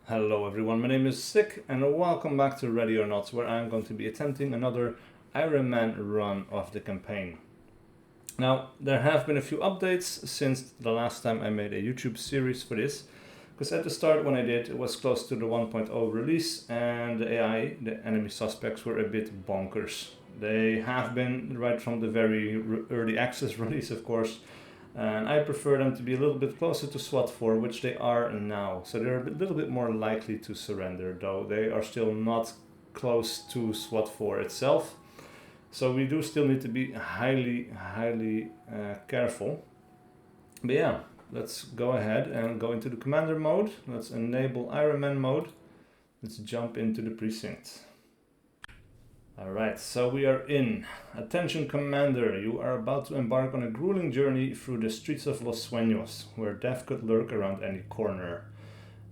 Hello everyone, my name is SiC and welcome back to Ready or Not, where I'm going to be attempting another Iron Man run of the campaign. Now, there have been a few updates since the last time I made a YouTube series for this, because at the start when I did, it was close to the 1.0 release and the AI, the enemy suspects, were a bit bonkers. They have been right from the very early access release, of course. And I prefer them to be a little bit closer to SWAT 4, which they are now. So they're a little bit more likely to surrender, though they are still not close to SWAT 4 itself. So we do still need to be highly careful. But yeah, let's go ahead and go into the commander mode. Let's enable Iron Man mode. Let's jump into the precinct. Alright, so we are in. Attention Commander, you are about to embark on a grueling journey through the streets of Los Sueños, where death could lurk around any corner.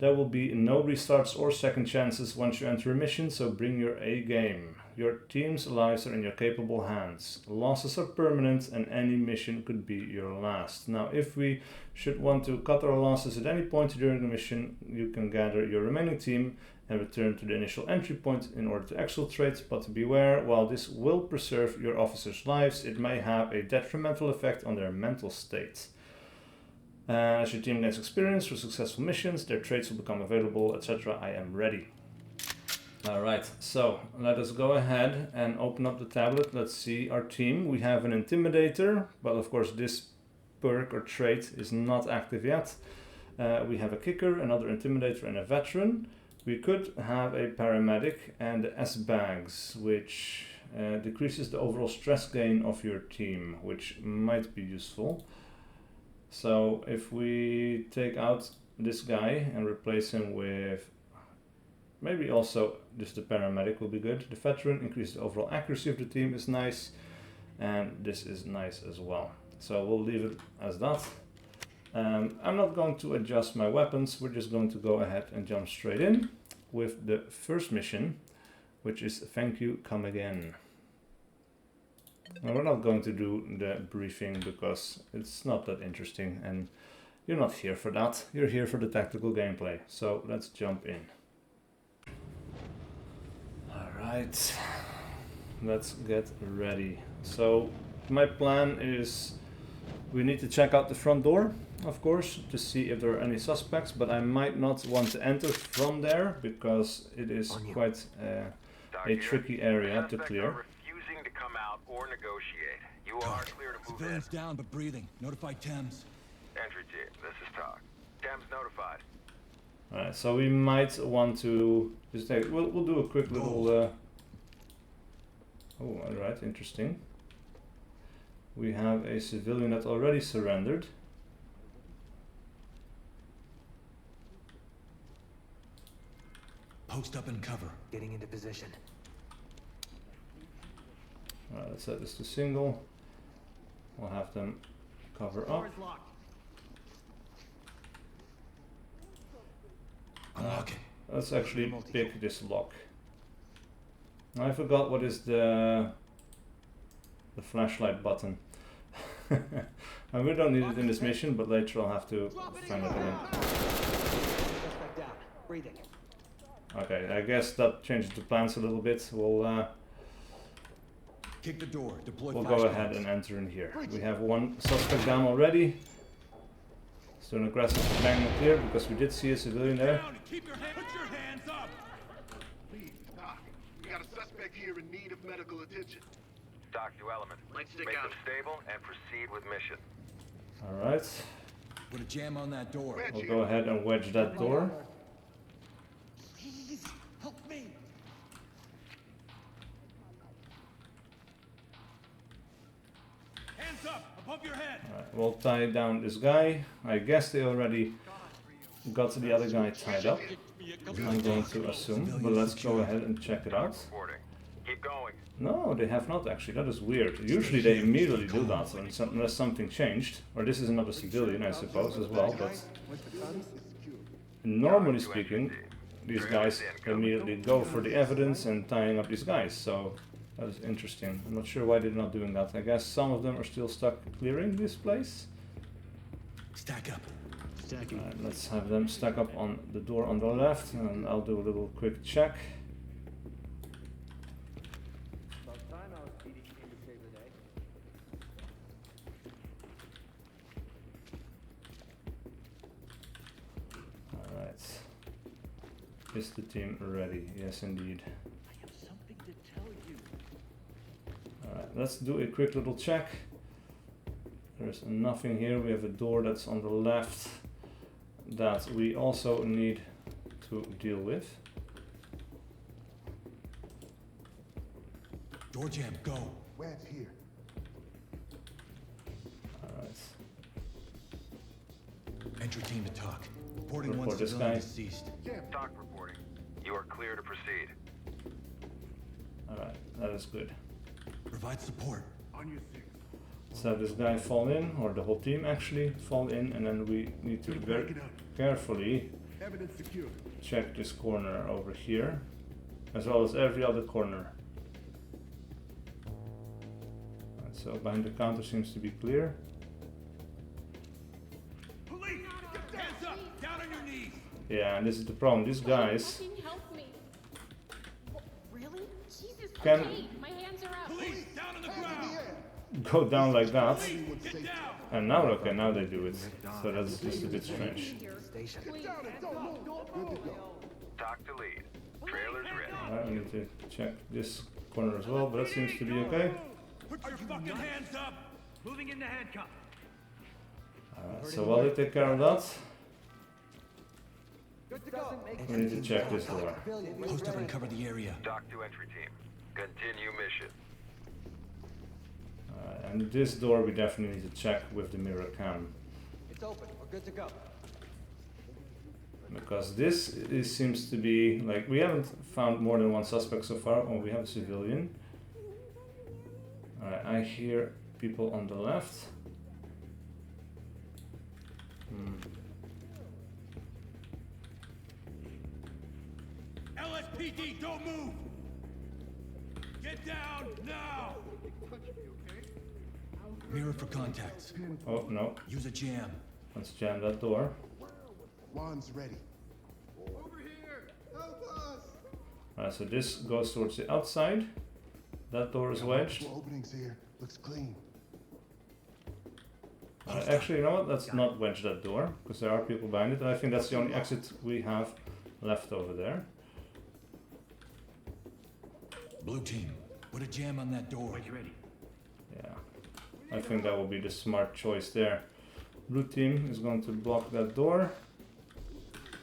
There will be no restarts or second chances once you enter a mission, so bring your A game. Your team's lives are in your capable hands. Losses are permanent and any mission could be your last. Now, if we should want to cut our losses at any point during the mission, you can gather your remaining team and return to the initial entry point in order to exfiltrate, but beware, while this will preserve your officers' lives, it may have a detrimental effect on their mental state. As your team gains experience through successful missions, their traits will become available, etc. I am ready. Alright, so let us go ahead and open up the tablet. Let's see our team. We have an Intimidator, but of course this perk or trait is not active yet. We have a Kicker, another Intimidator, and a Veteran. We could have a Paramedic and the S-Bags, which decreases the overall stress gain of your team, which might be useful. So if we take out this guy and replace him with maybe also just the Paramedic will be good. The Veteran increases the overall accuracy of the team, is nice, and this is nice as well. So we'll leave it as that. I'm not going to adjust my weapons, we're just going to go ahead and jump straight in with the first mission, which is Thank You, Come Again. Now, we're not going to do the briefing because it's not that interesting and you're not here for that, you're here for the tactical gameplay. So let's jump in. Alright, let's get ready. So my plan is we need to check out the front door, of course, to see if there are any suspects, but I might not want to enter from there because it is quite a tricky area to clear. Refusing to come out or negotiate. You are clear to move in. Civilians down but breathing. Notify Thames. Entry team, this is Talk. Thames notified. Alright, so we might want to just take, we'll do a quick little oh, alright, interesting. We have a civilian that already surrendered. Post up and cover. Getting into position. Alright, let's set this to single. We'll have them cover up. Unlock it. Let's actually pick this lock. I forgot what is the flashlight button. And we don't need it in this mission, but later I'll have to find it again. Okay, I guess that changes the plans a little bit. We'll Kick the door. Deploy we'll go ahead and enter in here. We have one suspect down already. Let's do an aggressive bang and clear because we did see a civilian there. Keep your put your hands up. Please, Doc. We got a suspect here in need of medical attention. Doc, you element. Make them stable and proceed with mission. Alright. Put a jam on that door. We'll go ahead and wedge that door. Please help me. Hands up above your head. Alright, we'll tie down this guy. I guess they already got the other guy tied up. I'm going to assume, but let's go ahead and check it out. Reporting. Keep going. No, they have not actually. That is weird. Usually they immediately do that, unless something changed. Or this is another civilian, I suppose, as well. But normally speaking, these guys immediately go for the evidence and tying up these guys. So that is interesting. I'm not sure why they're not doing that. I guess some of them are still stuck clearing this place. Stack up. Stacking. Alright, let's have them stack up on the door on the left, and I'll do a little quick check. Alright. Is the team ready? Yes, indeed. I have something to tell you. Alright, let's do a quick little check. There's nothing here. We have a door that's on the left that we also need to deal with. Door jam, go. Web's here. Alright. Entry team to talk. Reporting Report one this civilian guy. deceased. Talk reporting. You are clear to proceed. Alright, that is good. Provide support. On your six. Let's have this guy fall in, or the whole team actually fall in, and then we need to very carefully Evidence secured. check this corner over here, as well as every other corner. Alright, so behind the counter seems to be clear. Police! Hands up! Down on your knees! Yeah, and this is the problem. These guys Fucking help me. Really? Jesus. Can- Okay, my hands are up. Police! Down on the ground! go down like that, Get down! and now okay, now they do it. So that's just a bit strange. Please. Talk to lead. Trailer's ready. Alright, we need to check this corner as well, but that seems to be okay. Put your fucking hands up! Moving into handcuff. Alright, so while they take care of that, we need to check this door. Post up and cover the area. Talk to entry team. Continue mission. And this door we definitely need to check with the mirror cam. It's open. We're good to go. Because seems to be, like, we haven't found more than one suspect so far. Oh, we have a civilian. Alright, I hear people on the left. LSPD, don't move! Get down now! Mirror for contacts. Oh, no. Use a jam. Let's jam that door. Juan's ready. Alright, so this goes towards the outside. That door is wedged. Multiple openings here. Looks clean. Actually, you know what? Let's not wedge that door, because there are people behind it, and I think that's the only exit we have left over there. Blue team, put a jam on that door. Yeah, I think that will be the smart choice there. Blue team is going to block that door.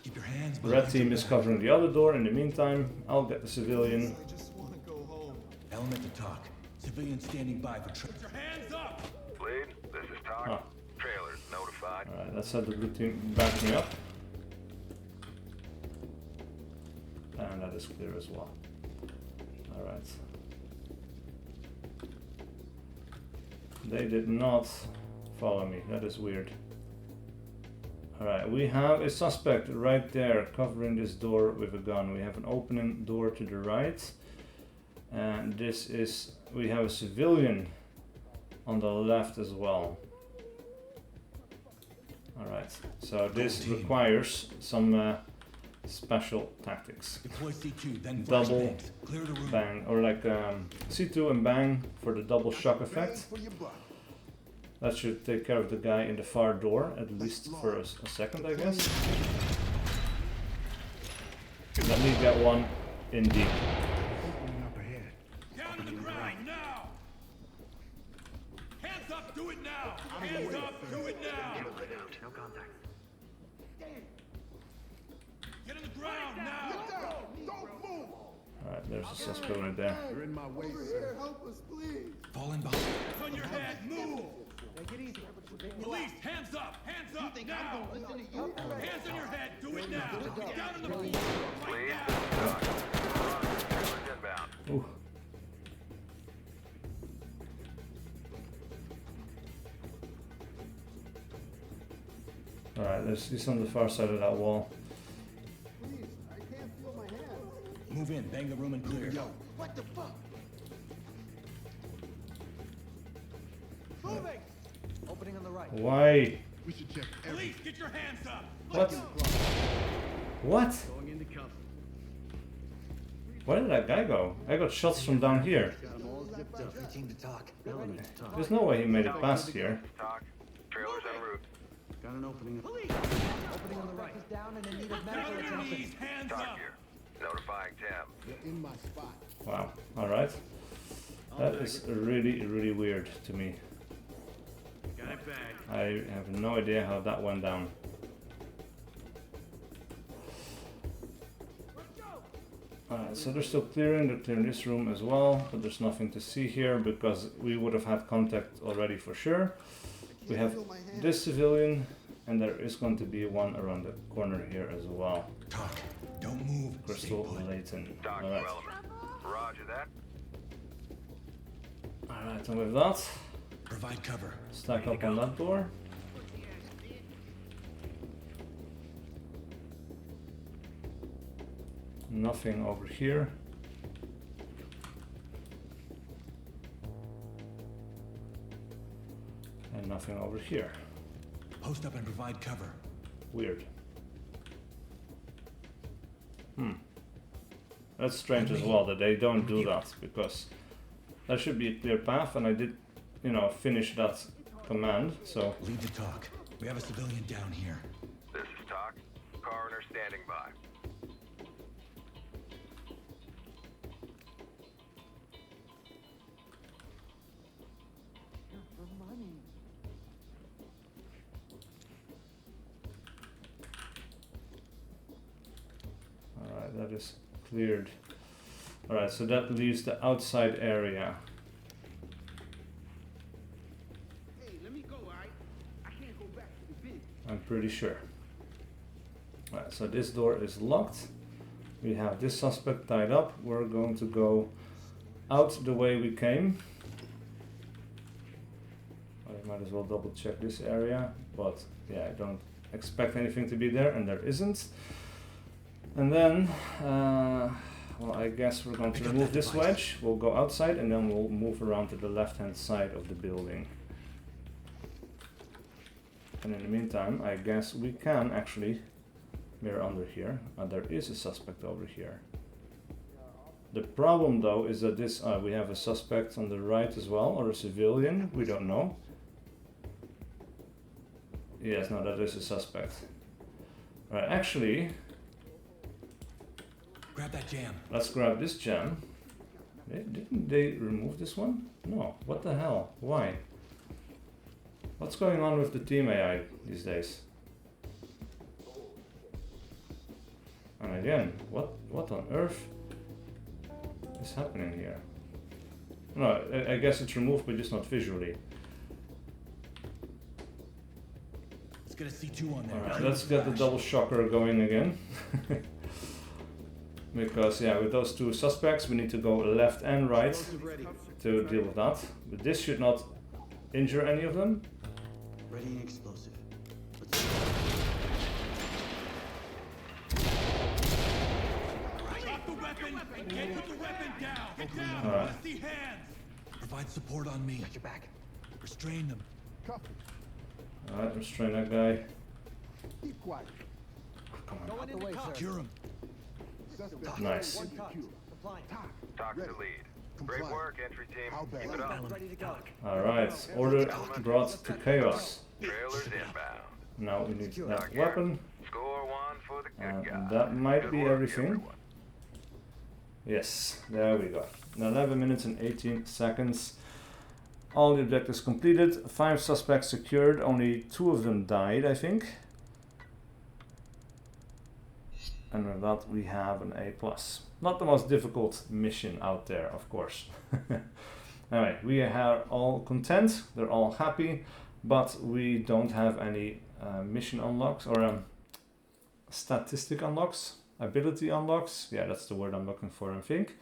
Keep your hands Red behind team your is back. covering the other door. In the meantime, I'll get the civilian. I just want to go home. Element to talk. Civilian standing by for Put your hands up! Lead, this is Talk. Ah. Trailers notified. Alright, let's have the blue team back me up. And that is clear as well. Alright. They did not follow me. That is weird. Alright, we have a suspect right there covering this door with a gun. We have an opening door to the right. And this is... we have a civilian on the left as well. Alright, so this requires some special tactics. Deploy C2, then Double flashbangs. Clear the room. Bang, or like C2 and bang for the double shock effect. For your buck. That should take care of the guy in the far door, at least for a second, I guess. Let me get one in deep. Opening up ahead. Down on the ground, now! Hands up, do it now! Hands up, do it now! No contact. Get on the ground, now! Get down! Don't move! Alright, there's a suspect right there. You're in my way, sir. Help us, please. Fall in behind. Hands on your head, move! Police, hands up! Hands up, now! Hands on your head, do it now! Get down on the floor! Right Lead, now! Talk. Trailers inbound. Ooh. Alright, he's on the far side of that wall. Please, I can't feel my hands. Move in, bang the room and clear. Yo, what the fuck? Moving! Opening on the right. Why? We should check Police, get your hands up! What? What? Going into cuffs. Where did that guy go? I got shots from down here. Got them all zipped up. Team to talk. Element to talk. There's no way he made it past here. Talk. Trailers en route. Got an opening. Opening on the right. Is down and in need of Down medical on your attention. knees, hands Talk up! here. Notifying Tim. You're in my spot. Wow. Alright. That is really, really weird to me. Got it back. I have no idea how that went down. Alright, so they're still clearing. They're clearing this room as well, but there's nothing to see here because we would have had contact already for sure. We have this civilian, and there is going to be one around the corner here as well. Talk. Don't move. Crystal Layton. Talk to Alright. element. Roger that. Alright, and with that, Provide cover. stack up on that door. Nothing over here. And nothing over here. Post up and provide cover. Weird. That's strange as well that they don't do that, because there should be a clear path, and I did, you know, finish that command, so Lead to talk. We have a civilian down here. This is Talk. Coroner standing by. alright, that is cleared. Alright, so that leaves the outside area. Hey, let me go, alright? I can't go back to the bin. I'm pretty sure. Alright, so this door is locked. We have this suspect tied up. We're going to go out the way we came. I might as well double check this area, but yeah, I don't expect anything to be there, and there isn't. And then, well, I guess we're going to remove this wedge. We'll go outside, and then we'll move around to the left-hand side of the building. And in the meantime, I guess we can actually mirror under here. There is a suspect over here. The problem though is that this we have a suspect on the right as well, or a civilian, we don't know. Yes, no, that is a suspect. Right, actually, Grab that jam. let's grab this jam. Didn't they remove this one? No, what the hell? Why? What's going on with the team AI these days? And again, what on earth is happening here? No, I guess it's removed, but just not visually. Let's get a C2 on there. Alright, let's get the double shocker going again. Because yeah, with those two suspects, we need to go left and right to deal with that. But this should not injure any of them. Ready and explosive. Drop the weapon and get with the weapon down. Get down. Alright. Let's see hands. Provide support on me. Got your back. Restrain them. Cuff him. Alright, restrain that guy. Keep quiet. Come on. Going in the way, sir. Cure him. Suspect. Nice. One touch. Complying. Talk to Ready. lead. Comply. Great work, entry team. How bad? Keep it up. Ready to go. Alright, order brought to chaos. Trailers inbound. Now we need that weapon. Score one for the good guy. And that might Good be work, everything. everyone. Yes, there we go. 11 minutes and 18 seconds. All the objectives completed. 5 suspects secured. Only 2 of them died, I think. And with that, we have an A+. Not the most difficult mission out there, of course. Anyway, we are all content. They're all happy. But we don't have any mission unlocks or statistic unlocks. Ability unlocks. Yeah, that's the word I'm looking for, I think.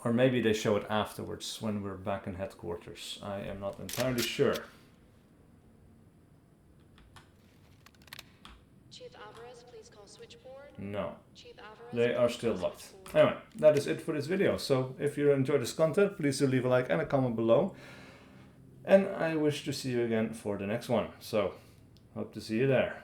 Or maybe they show it afterwards when we're back in headquarters. I am not entirely sure. Chief Alvarez, please call switchboard. No, Chief Alvarez, they are please still call locked. switchboard. Anyway, that is it for this video. So if you enjoyed this content, please do leave a like and a comment below. And I wish to see you again for the next one. So, hope to see you there.